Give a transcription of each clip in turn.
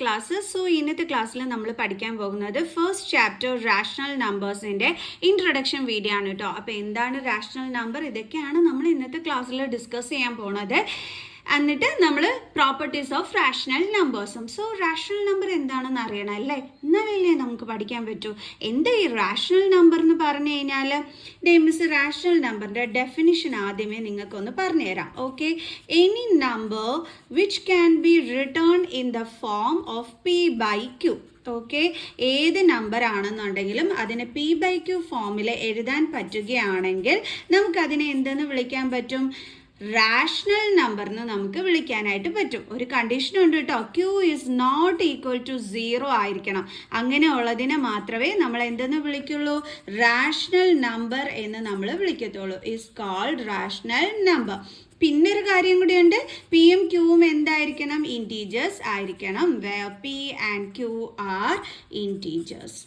Class. So ഇന്നത്തെ ക്ലാസ്സിൽ നമ്മൾ പഠിക്കാൻ പോകുന്നത് ഫസ്റ്റ് ചാപ്റ്റർ റാഷണൽ നമ്പേഴ്സിൻ്റെ ഇൻട്രൊഡക്ഷൻ വീഡിയോ ആണ് കേട്ടോ. അപ്പോൾ എന്താണ് റാഷണൽ നമ്പർ, ഇതൊക്കെയാണ് നമ്മൾ ഇന്നത്തെ ക്ലാസ്സിൽ ഡിസ്കസ് ചെയ്യാൻ പോണത്. എന്നിട്ട് നമ്മൾ പ്രോപ്പർട്ടീസ് ഓഫ് റാഷണൽ നമ്പേഴ്സും. സോ റാഷണൽ നമ്പർ എന്താണെന്ന് അറിയണം അല്ലേ, എന്നാലല്ലേ നമുക്ക് പഠിക്കാൻ പറ്റൂ. എന്താ ഈ റാഷണൽ നമ്പർ എന്ന് പറഞ്ഞു കഴിഞ്ഞാൽ മിസ് റാഷണൽ നമ്പറിൻ്റെ ഡെഫിനിഷൻ ആദ്യമേ നിങ്ങൾക്കൊന്ന് പറഞ്ഞുതരാം. Okay, any number which can be return in the form of P/Q. Okay, ഏത് നമ്പർ ആണെന്നുണ്ടെങ്കിലും അതിനെ P/Q ഫോമിൽ എഴുതാൻ പറ്റുകയാണെങ്കിൽ നമുക്കതിനെ എന്തെന്ന് വിളിക്കാൻ പറ്റും? റാഷണൽ നമ്പർ എന്ന് നമുക്ക് വിളിക്കാനായിട്ട് പറ്റും. ഒരു കണ്ടീഷൻ ഉണ്ട് കേട്ടോ, Q is not equal to 0 ആയിരിക്കണം. അങ്ങനെയുള്ളതിനെ മാത്രമേ നമ്മൾ എന്തെന്ന് വിളിക്കുള്ളൂ? റാഷണൽ നമ്പർ എന്ന് നമ്മൾ വിളിക്കത്തുള്ളൂ. Is called rational number. പിന്നെ ഒരു കാര്യം കൂടിയുണ്ട്, പിയും ക്യൂവും എന്തായിരിക്കണം? ഇൻറ്റീജേഴ്സ് ആയിരിക്കണം. Where P and Q are integers.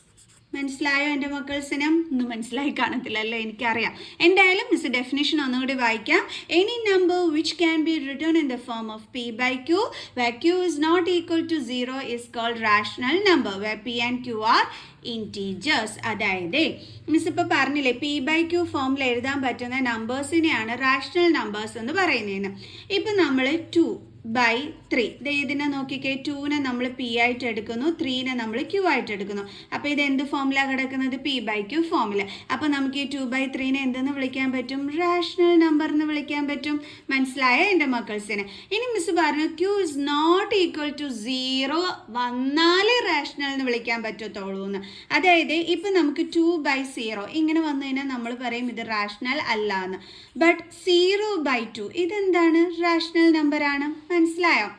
മനസ്സിലായോ എൻ്റെ മക്കൾസിന്? ഒന്നും മനസ്സിലായി കാണത്തില്ല അല്ലേ, എനിക്കറിയാം. എന്തായാലും മിസ് ഡെഫിനിഷൻ ഒന്നുകൂടി വായിക്കാം. Any number which can be return in the form of P/Q where Q is not equal to 0 is called rational number where P and Q are integers. അതായത് മിസ് ഇപ്പോൾ പറഞ്ഞില്ലേ, P/Q ഫോമിൽ എഴുതാൻ പറ്റുന്ന നമ്പേഴ്സിനെയാണ് rational numbers എന്ന് പറയുന്നതെന്ന്. ഇപ്പം നമ്മൾ 2/3 ഇതിനെ നോക്കിക്കേ, 2നെ നമ്മൾ P ആയിട്ട് എടുക്കുന്നു, 3നെ നമ്മൾ Q ആയിട്ട് എടുക്കുന്നു. അപ്പോൾ ഇത് എന്ത് ഫോമിലാണ് കിടക്കുന്നത്? P/Q ഫോമിൽ. അപ്പോൾ നമുക്ക് ഈ 2/3നെ എന്തെന്ന് വിളിക്കാൻ പറ്റും? റാഷണൽ നമ്പർ എന്ന് വിളിക്കാൻ പറ്റും. മനസ്സിലായോ എൻ്റെ മക്കൾസിന്? ഇനി മിസ് പറഞ്ഞു Q is not equal to 0 വന്നാലേ റാഷണൽ എന്ന് വിളിക്കാൻ പറ്റത്തുള്ളൂ എന്ന്. അതായത് ഇപ്പം നമുക്ക് 2/0 ഇങ്ങനെ വന്നു കഴിഞ്ഞാൽ നമ്മൾ പറയും ഇത് റാഷണൽ അല്ല എന്ന്. ബട്ട് 0/2 ഇതെന്താണ്? റാഷണൽ നമ്പറാണ്. മനസ്സിലായോ?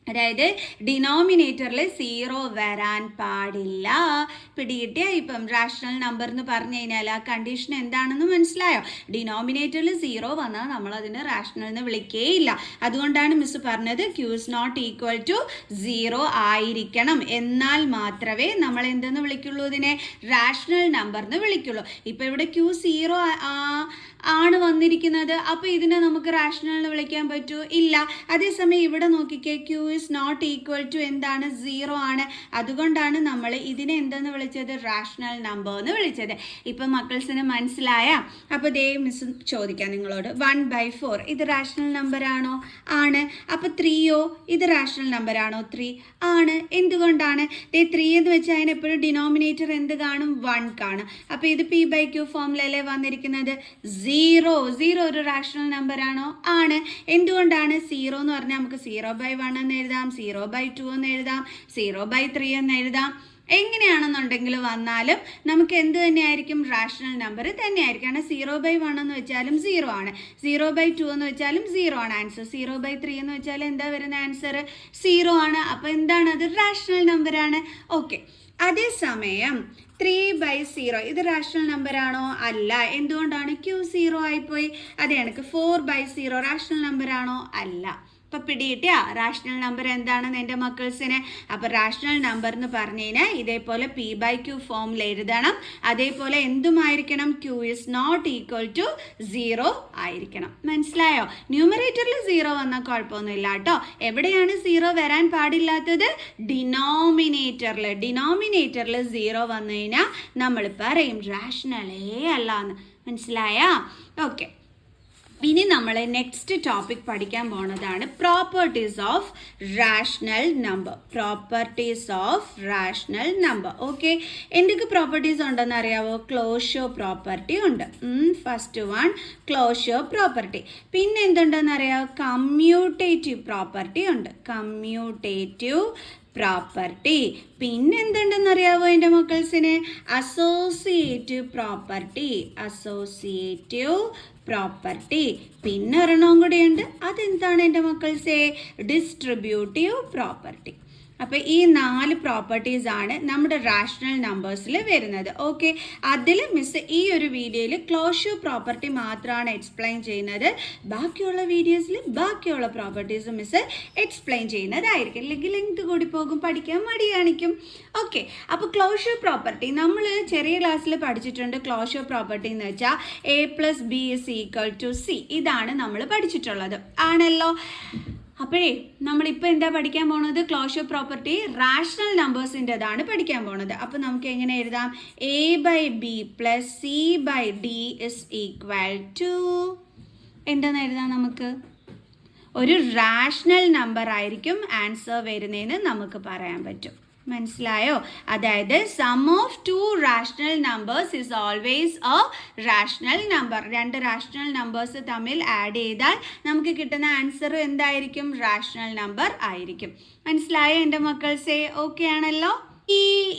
അതായത് ഡിനോമിനേറ്ററിൽ 0 വരാൻ പാടില്ല. പിടികിട്ടിയ? ഇപ്പം റാഷണൽ നമ്പർ എന്ന് പറഞ്ഞു കഴിഞ്ഞാൽ ആ കണ്ടീഷൻ എന്താണെന്ന് മനസ്സിലായോ? ഡിനോമിനേറ്ററിൽ 0 വന്നാൽ നമ്മൾ അതിന് റാഷണൽ എന്ന് വിളിക്കേയില്ല. അതുകൊണ്ടാണ് മിസ് പറഞ്ഞത് Q is not equal to 0 ആയിരിക്കണം, എന്നാൽ മാത്രമേ നമ്മൾ എന്തെന്ന് വിളിക്കുള്ളൂ? ഇതിനെ റാഷണൽ നമ്പർ എന്ന് വിളിക്കുള്ളൂ. ഇപ്പം ഇവിടെ Q 0 ആണ് വന്നിരിക്കുന്നത്, അപ്പോൾ ഇതിനെ നമുക്ക് റാഷണൽ എന്ന് വിളിക്കാൻ പറ്റുമോ? ഇല്ല. അതേസമയം ഇവിടെ നോക്കിക്കേ, Q is not equal to എന്താണ്? 0 ആണ്. അതുകൊണ്ടാണ് നമ്മൾ ഇതിനെ എന്തെന്ന് വിളിച്ചത്? റാഷണൽ നമ്പർ എന്ന് വിളിച്ചത്. ഇപ്പം മക്കൾസിന് മനസ്സിലായ? അപ്പോൾ ദേ മിസ് ചോദിക്കാം നിങ്ങളോട്, 1/4 ഇത് റാഷണൽ നമ്പർ ആണോ? ആണ്. അപ്പോൾ 3യോ? ഇത് റാഷണൽ നമ്പർ ആണോ? 3 ആണ്. എന്തുകൊണ്ടാണ്? 3 എന്ന് വെച്ചാൽ അതിന് എപ്പോഴും ഡിനോമിനേറ്റർ എന്ത് കാണും? 1 കാണും. അപ്പോൾ ഇത് P/Q ഫോമിലല്ലേ വന്നിരിക്കുന്നത്? 0 ഒരു റാഷണൽ നമ്പർ ആണോ? ആണ്. എന്തുകൊണ്ടാണ്? 0 എന്ന് പറഞ്ഞാൽ നമുക്ക് 0/1 എന്ന് എഴുതാം, 0/2 എന്ന് എഴുതാം, 0/3 എന്ന് എഴുതാം. എങ്ങനെയാണെന്നുണ്ടെങ്കിൽ വന്നാലും നമുക്ക് എന്ത് തന്നെയായിരിക്കും? റാഷണൽ നമ്പർ തന്നെയായിരിക്കും. കാരണം 0/1 എന്ന് വെച്ചാലും 0 ആണ്, 0/2 എന്ന് വെച്ചാലും 0 ആണ് ആൻസർ, 0/3 എന്ന് വെച്ചാൽ എന്താ വരുന്ന ആൻസർ? 0 ആണ്. അപ്പോൾ എന്താണ്? അത് റാഷണൽ നമ്പറാണ്. ഓക്കെ. അതേസമയം 3/0 ഇത് റാഷണൽ നമ്പർ ആണോ? അല്ല. എന്തുകൊണ്ടാണ്? Q 0 ആയിപ്പോയി. അതേ കണക്ക് 4/0 റാഷണൽ നമ്പർ ആണോ? അല്ല. ഇപ്പം പിടികിട്ടിയ? റാഷണൽ നമ്പർ എന്താണെന്ന് എൻ്റെ മക്കൾസിന്? അപ്പോൾ റാഷണൽ നമ്പർ എന്ന് പറഞ്ഞു കഴിഞ്ഞാൽ ഇതേപോലെ P/Q ഫോമിൽ എഴുതണം. അതേപോലെ എന്തുമായിരിക്കണം? Q is not equal to 0 ആയിരിക്കണം. മനസ്സിലായോ? ന്യൂമറേറ്ററിൽ 0 വന്നാൽ കുഴപ്പമൊന്നുമില്ല കേട്ടോ. എവിടെയാണ് 0 വരാൻ പാടില്ലാത്തത്? ഡിനോമിനേറ്ററിൽ 0 വന്നു കഴിഞ്ഞാൽ നമ്മൾ പറയും റാഷണലേ അല്ല എന്ന്. മനസ്സിലായാ? ഓക്കെ. ഇനി നമ്മൾ നെക്സ്റ്റ് ടോപ്പിക് പഠിക്കാൻ പോണതാണ് properties of rational number. Okay, എന്തൊക്കെ പ്രോപ്പർട്ടീസ് ഉണ്ടെന്ന് അറിയാവോ? ക്ലോഷർ പ്രോപ്പർട്ടി ഉണ്ട്. First one closure property. പിന്നെ എന്തുണ്ടെന്ന് അറിയാവോ? കമ്മ്യൂട്ടേറ്റീവ് പ്രോപ്പർട്ടി ഉണ്ട്. പിന്നെ എന്തുണ്ടെന്ന് അറിയാവോ എൻ്റെ മക്കൾസിന്? Associative property. പിന്നെ ഒരെണ്ണം കൂടിയുണ്ട്. അതെന്താണ് എൻ്റെ മക്കൾസേ? Distributive property. അപ്പോൾ ഈ 4 പ്രോപ്പർട്ടീസ് ആണ് നമ്മുടെ റാഷണൽ നമ്പേഴ്സിൽ വരുന്നത്. ഓക്കെ, അതിൽ മിസ് ഈ ഒരു വീഡിയോയിൽ ക്ലോഷർ പ്രോപ്പർട്ടി മാത്രമാണ് എക്സ്പ്ലെയിൻ ചെയ്യുന്നത്. ബാക്കിയുള്ള വീഡിയോസിൽ ബാക്കിയുള്ള പ്രോപ്പർട്ടീസ് മിസ് എക്സ്പ്ലെയിൻ ചെയ്യുന്നതായിരിക്കും. അല്ലെങ്കിൽ ലെങ്ത് കൂടി പോകും, പഠിക്കാൻ മടി കാണിക്കും. ഓക്കെ, അപ്പോൾ ക്ലോഷർ പ്രോപ്പർട്ടി നമ്മൾ ചെറിയ ക്ലാസ്സിൽ പഠിച്ചിട്ടുണ്ട്. ക്ലോഷർ പ്രോപ്പർട്ടി എന്ന് വെച്ചാൽ A + B = C. ഇതാണ് നമ്മൾ പഠിച്ചിട്ടുള്ളത് ആണല്ലോ. അപ്പോഴേ നമ്മളിപ്പോൾ എന്താ പഠിക്കാൻ പോണത്? ക്ലോഷർ പ്രോപ്പർട്ടി റാഷണൽ നമ്പേഴ്സിൻ്റെതാണ് പഠിക്കാൻ പോണത്. അപ്പോൾ നമുക്ക് എങ്ങനെ എഴുതാം? a/b + c/d = എന്താണെന്ന് എഴുതാം? നമുക്ക് ഒരു റാഷണൽ നമ്പർ ആയിരിക്കും ആൻസർ വരുന്നതെന്ന് നമുക്ക് പറയാൻ പറ്റും. മനസ്സിലായോ? അതായത് sum of two rational numbers is always a rational number. രണ്ട് റാഷണൽ നമ്പേഴ്സ് തമ്മിൽ ആഡ് ചെയ്താൽ നമുക്ക് കിട്ടുന്ന ആൻസർ എന്തായിരിക്കും? റാഷണൽ നമ്പർ ആയിരിക്കും. മനസ്സിലായോ എൻ്റെ മക്കൾസേ? ഓക്കെ ആണല്ലോ?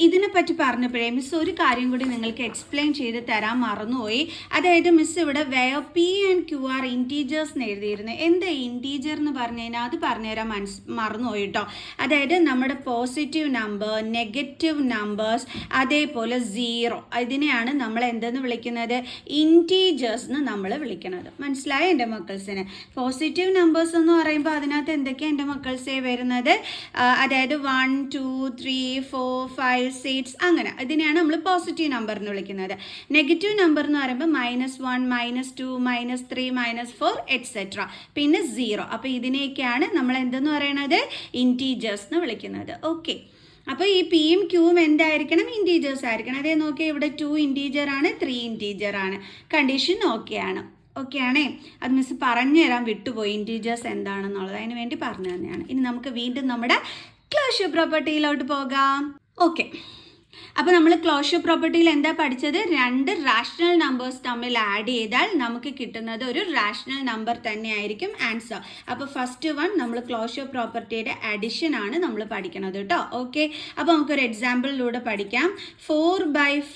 ഇതിനെപ്പറ്റി പറഞ്ഞപ്പോഴേ മിസ് ഒരു കാര്യം കൂടി നിങ്ങൾക്ക് എക്സ്പ്ലെയിൻ ചെയ്ത് തരാൻ മറന്നുപോയി. അതായത് മിസ് ഇവിടെ where P and Q are integers എന്ന് എഴുതിയിരുന്നു. എന്താ ഇൻറ്റീജർ എന്ന് പറഞ്ഞു കഴിഞ്ഞാൽ അത് പറഞ്ഞുതരാൻ മറന്നുപോയി കേട്ടോ. അതായത് നമ്മുടെ പോസിറ്റീവ് നമ്പർ, നെഗറ്റീവ് നമ്പേഴ്സ്, അതേപോലെ 0, ഇതിനെയാണ് നമ്മൾ എന്തെന്ന് വിളിക്കുന്നത്? ഇൻറ്റീജേഴ്സ് എന്ന് നമ്മൾ വിളിക്കുന്നത്. മനസ്സിലായോ എൻ്റെ മക്കൾസിന്? പോസിറ്റീവ് നമ്പേഴ്സ് എന്ന് പറയുമ്പോൾ അതിനകത്ത് എന്തൊക്കെയാണ് എൻ്റെ മക്കൾസേ വരുന്നത്? അതായത് 1, 2, 3, 4, 5, 6 അങ്ങനെ, ഇതിനെയാണ് നമ്മൾ പോസിറ്റീവ് നമ്പർ എന്ന് വിളിക്കുന്നത്. നെഗറ്റീവ് നമ്പർ എന്ന് പറയുമ്പോൾ -1, -2, -3, -4 എക്സെട്ര, പിന്നെ 0. അപ്പോൾ ഇതിനെയൊക്കെയാണ് നമ്മൾ എന്തെന്ന് പറയുന്നത്? ഇൻറ്റീജേഴ്സ് എന്ന് വിളിക്കുന്നത്. ഓക്കെ, അപ്പോൾ ഈ പിയും ക്യൂവും എന്തായിരിക്കണം? ഇൻറ്റീജേഴ്സ് ആയിരിക്കണം. അതേ നോക്കിയാൽ ഇവിടെ 2 ഇൻറ്റീജർ ആണ്, 3 ഇൻറ്റീജർ ആണ്. കണ്ടീഷൻ ഓക്കെ ആണ്. ഓക്കെ ആണേ? അത് മിസ് പറഞ്ഞു തരാൻ വിട്ടുപോയി ഇൻറ്റീജേഴ്സ് എന്താണെന്നുള്ളത്. അതിന് വേണ്ടി പറഞ്ഞു തന്നെയാണ്. ഇനി നമുക്ക് വീണ്ടും നമ്മുടെ ക്ലോഷർ പ്രോപ്പർട്ടിയിലോട്ട് പോകാം. ഓക്കെ, അപ്പോൾ നമ്മൾ ക്ലോഷർ പ്രോപ്പർട്ടിയിൽ എന്താ പഠിച്ചത്? രണ്ട് റാഷണൽ നമ്പേഴ്സ് തമ്മിൽ ആഡ് ചെയ്താൽ നമുക്ക് കിട്ടുന്നത് ഒരു റാഷണൽ നമ്പർ തന്നെയായിരിക്കും ആൻസർ. അപ്പോൾ ഫസ്റ്റ് വൺ നമ്മൾ ക്ലോഷർ പ്രോപ്പർട്ടിയുടെ അഡിഷൻ ആണ് നമ്മൾ പഠിക്കുന്നത് കേട്ടോ. ഓക്കെ, അപ്പോൾ നമുക്കൊരു എക്സാമ്പിളിലൂടെ പഠിക്കാം. 4/5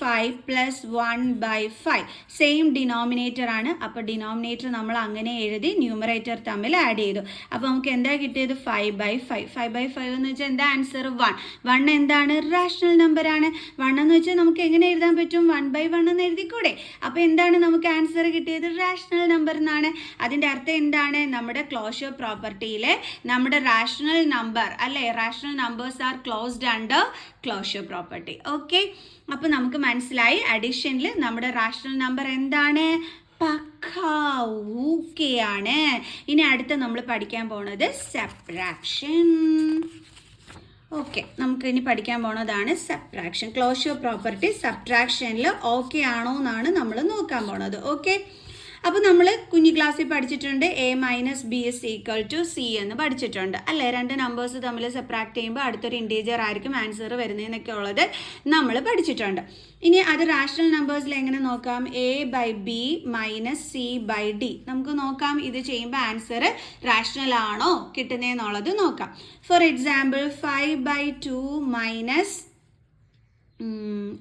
+ 1/5 സെയിം ഡിനോമിനേറ്റർ ആണ്. അപ്പോൾ ഡിനോമിനേറ്റർ നമ്മൾ അങ്ങനെ എഴുതി, ന്യൂമറേറ്റർ തമ്മിൽ ആഡ് ചെയ്തു. അപ്പോൾ നമുക്ക് എന്താ കിട്ടിയത്? 5/5. 5/5 എന്ന് വെച്ചാൽ എന്താ ആൻസർ? 1. 1 എന്താണ്? റാഷണൽ നമ്പർ ആണ്. 1 എന്ന് വെച്ചാൽ നമുക്ക് എങ്ങനെ എഴുതാൻ പറ്റും? 1/1 എന്ന് എഴുതിക്കൂടെ? അപ്പോൾ എന്താണ് നമുക്ക് ആൻസർ കിട്ടിയത്? റാഷണൽ നമ്പർ എന്നാണ്. അതിൻ്റെ അർത്ഥം എന്താണ്? നമ്മുടെ ക്ലോഷർ പ്രോപ്പർട്ടിയിലെ നമ്മുടെ റാഷണൽ നമ്പർ അല്ലേ, rational numbers are closed under closure property. Okay, അപ്പോൾ നമുക്ക് മനസ്സിലായി അഡിഷനിൽ നമ്മുടെ റാഷണൽ നമ്പർ എന്താണ്? ഓക്കെ ആണ്. ഇനി അടുത്ത നമ്മൾ പഠിക്കാൻ പോകുന്നത് സബ്ട്രാക്ഷൻ. ഓക്കെ, നമുക്ക് ഇനി പഠിക്കാൻ പോകുന്നതാണ് സബ്ട്രാക്ഷൻ. ക്ലോഷർ പ്രോപ്പർട്ടി സബ്ട്രാക്ഷനിൽ ഓക്കെ ആണോ എന്നാണ് നമ്മൾ നോക്കാൻ പോണത്. ഓക്കെ, അപ്പോൾ നമ്മൾ കുഞ്ഞു ക്ലാസ്സിൽ പഠിച്ചിട്ടുണ്ട് a - b = c എന്ന് പഠിച്ചിട്ടുണ്ട് അല്ലേ? രണ്ട് നമ്പേഴ്സ് തമ്മിൽ സബ്ട്രാക്ട് ചെയ്യുമ്പോൾ അടുത്തൊരു ഇൻറ്റീജർ ആയിരിക്കും ആൻസർ വരുന്നതെന്നൊക്കെ ഉള്ളത് നമ്മൾ പഠിച്ചിട്ടുണ്ട്. ഇനി അത് റാഷണൽ നമ്പേഴ്സിൽ എങ്ങനെ നോക്കാം? a/b - c/d. നമുക്ക് നോക്കാം ഇത് ചെയ്യുമ്പോൾ ആൻസർ റാഷണൽ ആണോ കിട്ടുന്നതെന്നുള്ളത് നോക്കാം. For example 5/2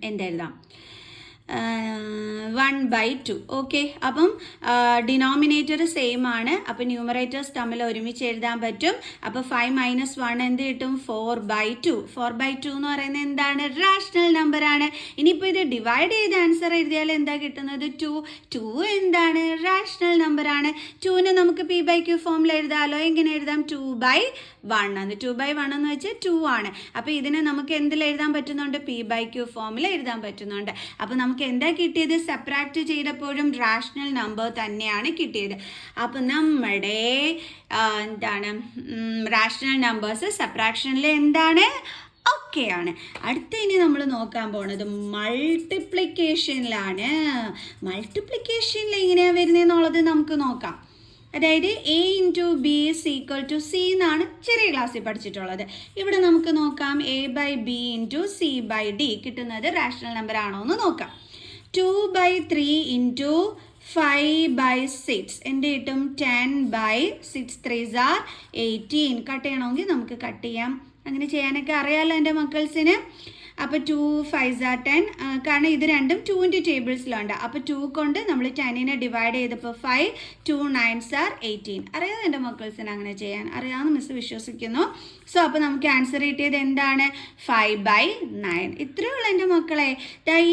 എന്തെഴുതാം? 1/2. ഓക്കെ, അപ്പം ഡിനോമിനേറ്റർ സെയിം ആണ്. അപ്പം ന്യൂമറേറ്റേഴ്സ് തമ്മിൽ ഒരുമിച്ച് എഴുതാൻ പറ്റും. അപ്പോൾ 5 - 1 എന്ത് കിട്ടും? 4/2. 4/2 എന്ന് പറയുന്നത് എന്താണ്? റാഷണൽ നമ്പർ ആണ്. ഇനിയിപ്പോൾ ഇത് ഡിവൈഡ് ചെയ്ത് ആൻസർ എഴുതിയാൽ എന്താ കിട്ടുന്നത്? 2. 2 എന്താണ്? റാഷണൽ നമ്പർ ആണ്. 2നെ നമുക്ക് p/q ഫോമിൽ എഴുതാമല്ലോ. എങ്ങനെ എഴുതാം? 2/1 എന്ന്. 2/1 എന്ന് വെച്ചാൽ 2 ആണ്. അപ്പോൾ ഇതിനെ നമുക്ക് എന്തിൽ എഴുതാൻ പറ്റുന്നുണ്ട്? p/q ഫോമിൽ എഴുതാൻ പറ്റുന്നുണ്ട്. അപ്പോൾ നമുക്ക് എന്താ കിട്ടിയത്? സബ്ട്രാക്ട് ചെയ്തപ്പോഴും റാഷണൽ നമ്പർ തന്നെയാണ് കിട്ടിയത്. അപ്പോൾ നമ്മുടെ എന്താണ് റാഷണൽ നമ്പേഴ്സ് സബ്ട്രാക്ഷനിൽ എന്താണ്? ഓക്കെ ആണ്. അടുത്ത ഇനി നമ്മൾ നോക്കാൻ പോണത് മൾട്ടിപ്ലിക്കേഷനിലാണ്. മൾട്ടിപ്ലിക്കേഷനിൽ എങ്ങനെയാണ് വരുന്നതെന്നുള്ളത് നമുക്ക് നോക്കാം. അതായത് a × b = c എന്നാണ് ചെറിയ ക്ലാസ്സിൽ പഠിച്ചിട്ടുള്ളത്. ഇവിടെ നമുക്ക് നോക്കാം a/b × c/d കിട്ടുന്നത് റാഷണൽ നമ്പർ ആണോ എന്ന് നോക്കാം. 2/3 × 5/6 എന്ത് കിട്ടും? 10/6 3s are 18. കട്ട് ചെയ്യണമെങ്കിൽ നമുക്ക് കട്ട് ചെയ്യാം. അങ്ങനെ ചെയ്യാനൊക്കെ അറിയാമല്ലോ എൻ്റെ മക്കൾസിന്. അപ്പോൾ 2 5s are 10, കാരണം ഇത് രണ്ടും 2ൻ്റെ ടേബിൾസിലുണ്ട്. അപ്പോൾ 2 കൊണ്ട് നമ്മൾ 10നെ ഡിവൈഡ് ചെയ്തപ്പോൾ 5, 2 9s are 18. അറിയാമോ എൻ്റെ മക്കൾസിന് അങ്ങനെ ചെയ്യാൻ? അറിയാമെന്ന് മിസ് വിശ്വസിക്കുന്നു. സോ അപ്പോൾ നമുക്ക് ആൻസർ കിട്ടിയത് എന്താണ്? 5/9. ഇത്രയേ ഉള്ളൂ എൻ്റെ മക്കളെ.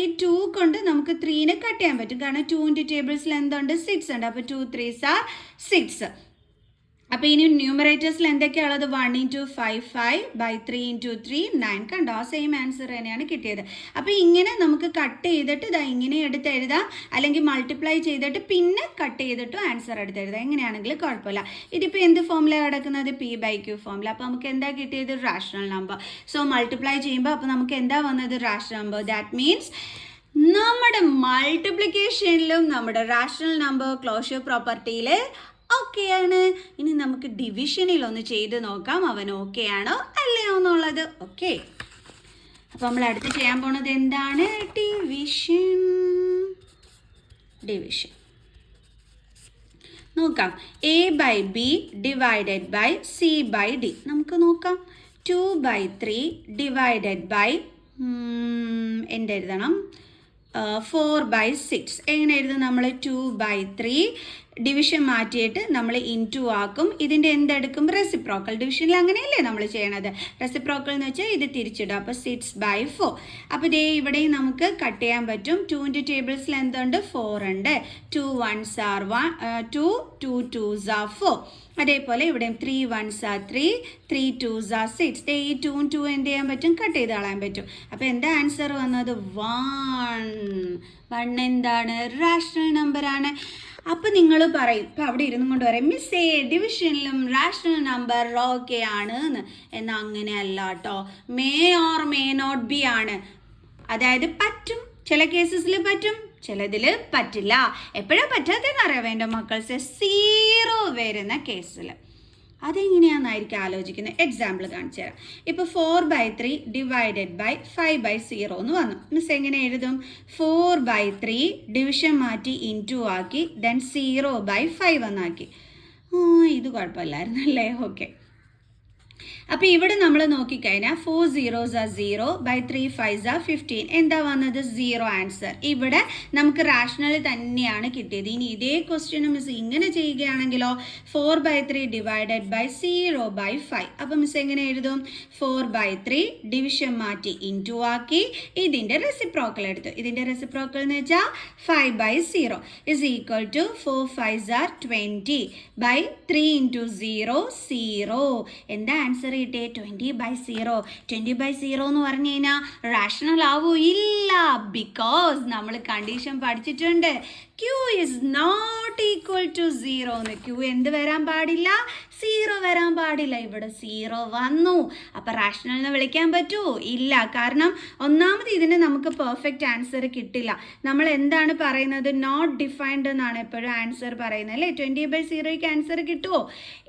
ഈ 2 കൊണ്ട് നമുക്ക് 3നെ കട്ട് ചെയ്യാൻ പറ്റും, കാരണം 2ൻ്റെ ടേബിൾസിൽ എന്തുണ്ട്? 6 ഉണ്ട്. അപ്പോൾ 2 3s are 6. അപ്പോൾ ഇനി ന്യൂമറേറ്റേഴ്സിൽ എന്തൊക്കെയാണുള്ളത്? 1 × 5 5 by 3 × 3 9. കണ്ടോ? സെയിം ആൻസർ തന്നെയാണ് കിട്ടിയത്. അപ്പോൾ ഇങ്ങനെ നമുക്ക് കട്ട് ചെയ്തിട്ട് ഇതാ ഇങ്ങനെ എടുത്ത് എഴുതാം, അല്ലെങ്കിൽ മൾട്ടിപ്ലൈ ചെയ്തിട്ട് പിന്നെ കട്ട് ചെയ്തിട്ടും ആൻസർ എടുത്ത് എഴുതാം. എങ്ങനെയാണെങ്കിലും കുഴപ്പമില്ല. ഇതിപ്പോൾ എന്ത് ഫോമില കിടക്കുന്നത്? P/Q ഫോമില. അപ്പോൾ നമുക്ക് എന്താ കിട്ടിയത്? Rational number. സോ മൾട്ടിപ്ലൈ ചെയ്യുമ്പോൾ അപ്പോൾ നമുക്ക് എന്താ വന്നത്? Rational number. ദാറ്റ് മീൻസ് നമ്മുടെ മൾട്ടിപ്ലിക്കേഷനിലും നമ്മുടെ റാഷണൽ നമ്പർ ക്ലോഷർ പ്രോപ്പർട്ടിയിൽ ഓക്കെയാണ്. ഇനി നമുക്ക് ഡിവിഷനിൽ ഒന്ന് ചെയ്ത് നോക്കാം, അവൻ ഓക്കെ ആണോ അല്ലയോ എന്നുള്ളത്. ഓക്കെ, അപ്പോൾ നമ്മൾ അടുത്ത് ചെയ്യാൻ പോണത് എന്താണ്? ഡിവിഷൻ നോക്കാം. A/B divided by C/D. നമുക്ക് നോക്കാം. 2/3 ഡിവൈഡഡ് ബൈ എന്ത് എഴുതണം? 4/6. എങ്ങനെ എഴുതും നമ്മൾ? 2/3 ഡിവിഷൻ മാറ്റിയിട്ട് നമ്മൾ ഇൻറ്റു ആക്കും. ഇതിൻ്റെ എന്തെടുക്കും? റെസിപ്രോക്കൽ. ഡിവിഷനിൽ അങ്ങനെയല്ലേ നമ്മൾ ചെയ്യണത്? റെസിപ്രോക്കൽ എന്ന് വെച്ചാൽ ഇത് തിരിച്ചിടുക. അപ്പോൾ 6/4. അപ്പോൾ ഇതേ ഇവിടെയും നമുക്ക് കട്ട് ചെയ്യാൻ പറ്റും. 2ൻ്റെ ടേബിൾസിൽ എന്തുണ്ട്? 4 ഉണ്ട്. 2 1s are 2, 2 2s are 4. അതേപോലെ ഇവിടെയും 3 1s are 3, 3 2s are 6. ഈ 2 2 എന്ത് ചെയ്യാൻ പറ്റും? കട്ട് ചെയ്ത് കളയാൻ പറ്റും. അപ്പോൾ എന്താ ആൻസർ വന്നത്? 1 എന്താണ്? റാഷണൽ നമ്പറാണ്. അപ്പോൾ നിങ്ങൾ പറയും, ഇപ്പം അവിടെ ഇരുന്നും കൊണ്ട് പറയും, മിസ്സേ ഡിവിഷനിലും റാഷണൽ നമ്പർ ഓക്കെ ആണ് എന്ന്. എന്നാൽ അങ്ങനെയല്ല കേട്ടോ. May or may not be ആണ്. അതായത് പറ്റും, ചില കേസസിൽ പറ്റും, ചിലതിൽ പറ്റില്ല. എപ്പോഴാണ് പറ്റാത്തതെന്ന് അറിയാം എൻ്റെ മക്കൾസ്? 0 വരുന്ന കേസിൽ. അതെങ്ങനെയാണെന്നായിരിക്കും ആലോചിക്കുന്നത്. എക്സാമ്പിൾ കാണിച്ചു തരാം. ഇപ്പോൾ 4/3 ഡിവൈഡഡ് ബൈ 5/0 എന്ന് വന്നു. മിസ് എങ്ങനെ എഴുതും? 4/3 ഡിവിഷൻ മാറ്റി ഇൻറ്റു ആക്കി, ദെൻ 0/5 എന്നാക്കി. ഇത് കുഴപ്പമില്ലായിരുന്നു അല്ലേ? ഓക്കെ, അപ്പോൾ ഇവിടെ നമ്മൾ നോക്കിക്കഴിഞ്ഞാൽ 4 zeros are 0 by 3 5s are 15. എന്താ വന്നത്? 0 ആൻസർ. ഇവിടെ നമുക്ക് റാഷണൽ തന്നെയാണ് കിട്ടിയത്. ഇനി ഇതേ ക്വസ്റ്റ്യൻ മിസ് ഇങ്ങനെ ചെയ്യുകയാണെങ്കിലോ 4/3 ഡിവൈഡഡ് ബൈ 0/5. അപ്പോൾ മിസ് എങ്ങനെ എഴുതും? 4/3 ഡിവിഷൻ മാറ്റി ഇൻറ്റു ആക്കി, ഇതിൻ്റെ റെസിപ്രോക്കൽ എടുത്തു. ഇതിൻ്റെ റെസിപ്രോക്കൽ എന്ന് വെച്ചാൽ 5/0 is equal to 4 5s are 20 by 3 into 0 0. എന്താ ആൻസർ കിട്ടിയേ? 20/0. 20/0 എന്ന് പറഞ്ഞു കഴിഞ്ഞാൽ റാഷണൽ ആവോ? ഇല്ല. ബിക്കോസ് നമ്മൾ കണ്ടീഷൻ പഠിച്ചിട്ടുണ്ട്, Q is not equal to 0 എന്ന്. Q എന്ത് വരാൻ പാടില്ല? 0 വരാൻ പാടില്ല. ഇവിടെ 0 വന്നു. അപ്പോൾ റാഷണൽ എന്ന് വിളിക്കാൻ പറ്റുമോ? ഇല്ല. കാരണം ഒന്നാമത് ഇതിന് നമുക്ക് പെർഫെക്റ്റ് ആൻസർ കിട്ടില്ല. നമ്മൾ എന്താണ് പറയുന്നത്? നോട്ട് ഡിഫൈൻഡ് എന്നാണ് എപ്പോഴും ആൻസർ പറയുന്നത് അല്ലേ? 20/0ക്ക് ആൻസർ കിട്ടുമോ?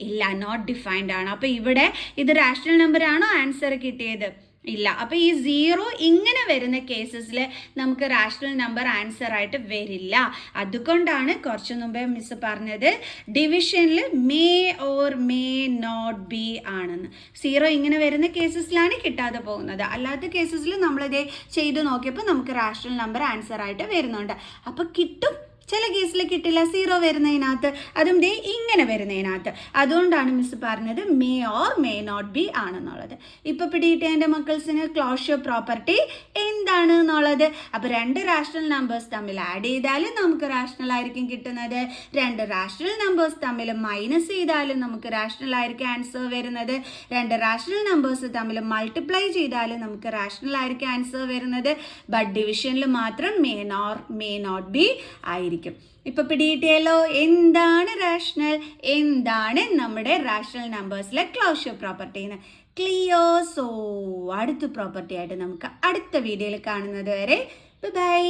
ഇല്ല, നോട്ട് ഡിഫൈൻഡ് ആണ്. അപ്പോൾ ഇവിടെ ഇത് റാഷണൽ നമ്പർ ആണോ ആൻസർ കിട്ടിയത്? ഇല്ല. അപ്പോൾ ഈ 0 ഇങ്ങനെ വരുന്ന കേസസിൽ നമുക്ക് റാഷണൽ നമ്പർ ആൻസർ ആയിട്ട് വരില്ല. അതുകൊണ്ടാണ് കുറച്ച് മുമ്പേ മിസ് പറഞ്ഞത് ഡിവിഷനിൽ may or may not be ആണെന്ന്. 0 ഇങ്ങനെ വരുന്ന കേസസിലാണ് കിട്ടാതെ പോകുന്നത്. അല്ലാത്ത കേസസിൽ നമ്മളിതേ ചെയ്ത് നോക്കിയപ്പോൾ നമുക്ക് റാഷണൽ നമ്പർ ആൻസർ ആയിട്ട് വരുന്നുണ്ട്. അപ്പോൾ കിട്ടും, ചില കേസിൽ കിട്ടില്ല 0 വരുന്നതിനകത്ത്, അതും ദേ ഇങ്ങനെ വരുന്നതിനകത്ത്. അതുകൊണ്ടാണ് മിസ് പറഞ്ഞത് may or may not be ആണെന്നുള്ളത്. ഇപ്പോൾ പിടികിട്ടിയ എൻ്റെ മക്കൾസിന് ക്ലോഷർ പ്രോപ്പർട്ടി എന്താണ് എന്നുള്ളത്. അപ്പോൾ 2 റാഷണൽ നമ്പേഴ്സ് തമ്മിൽ ആഡ് ചെയ്താലും നമുക്ക് റാഷണൽ ആയിരിക്കും കിട്ടുന്നത്. 2 റാഷണൽ നമ്പേഴ്സ് തമ്മിൽ മൈനസ് ചെയ്താലും നമുക്ക് റാഷണൽ ആയിരിക്കും ആൻസർ വരുന്നത്. 2 റാഷണൽ നമ്പേഴ്സ് തമ്മിൽ മൾട്ടിപ്ലൈ ചെയ്താലും നമുക്ക് റാഷണൽ ആയിരിക്കും ആൻസർ വരുന്നത്. ബട്ട് ഡിവിഷനിൽ മാത്രം മേ നോട്ട് ബി ആയിരിക്കും. ഇപ്പൊ പിടികിട്ടിയല്ലോ എന്താണ് റാഷണൽ, എന്താണ് നമ്മുടെ റാഷണൽ നമ്പേഴ്സിലെ ക്ലോഷർ പ്രോപ്പർട്ടി എന്ന്. ക്ലിയർ? സോ അടുത്ത പ്രോപ്പർട്ടി ആയിട്ട് നമുക്ക് അടുത്ത വീഡിയോയിൽ കാണുന്നത് വരെ ബൈ.